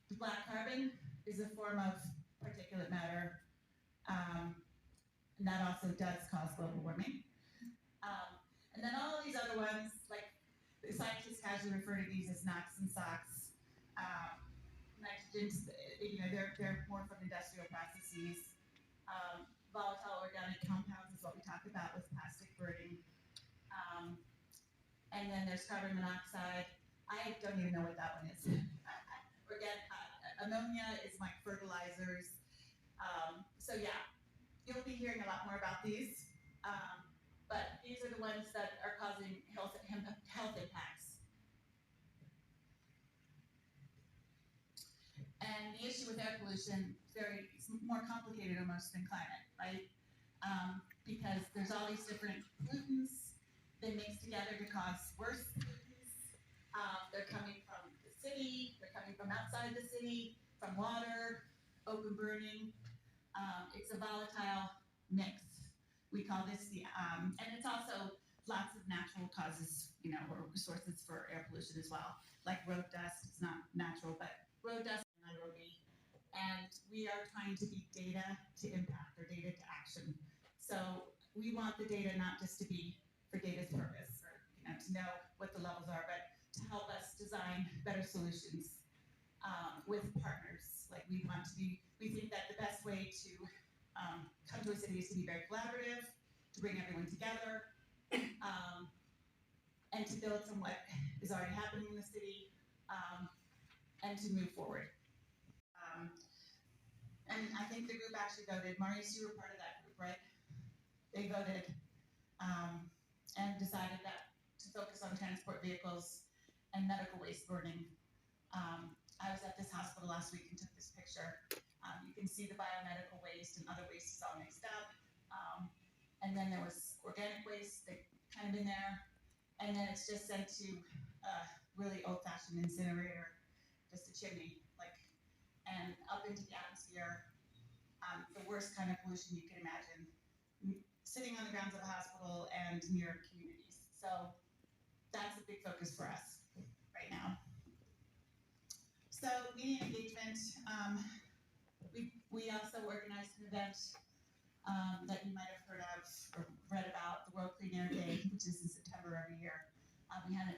The black carbon is a form of particulate matter, and that also does cause global warming. And then all of these other ones, like the scientists casually refer to these as NOx and SOx. Nitrogens, they're more from industrial processes. Volatile organic compounds is what we talk about with plastic burning. And then there's carbon monoxide. I don't even know what that one is. Ammonia is like fertilizers. So yeah, you'll be hearing a lot more about these. But these are the ones that are causing health impacts. And the issue with air pollution is more complicated almost than climate, right? Because there's all these different pollutants. They mix together to cause worse pollutants. They're coming from the city, they're coming from outside the city, from water, open burning. It's a volatile mix. We call this and it's also lots of natural causes, or sources for air pollution as well. Like road dust, it's not natural, but road dust in Nairobi. And we are trying to beat data to impact or data to action. So we want the data not just to be for data's purpose or to know what the levels are, but to help us design better solutions with partners. Like we think that the best way to come to a city is to be very collaborative, to bring everyone together, and to build from what is already happening in the city, and to move forward. And I think the group actually voted. Maurice, you were part of that group, right? They voted and decided that to focus on transport vehicles and medical waste burning. I was at this hospital last week and took this picture. You can see the biomedical waste and other waste is all mixed up. And then there was organic waste that kind of in there. And then it's just sent to a really old-fashioned incinerator, just a chimney, and up into the atmosphere. The worst kind of pollution you can imagine, sitting on the grounds of a hospital and near communities. So that's a big focus for us right now. So media engagement, we also organized an event that you might have heard of or read about, the World Clean Air Day, which is in September every year. We had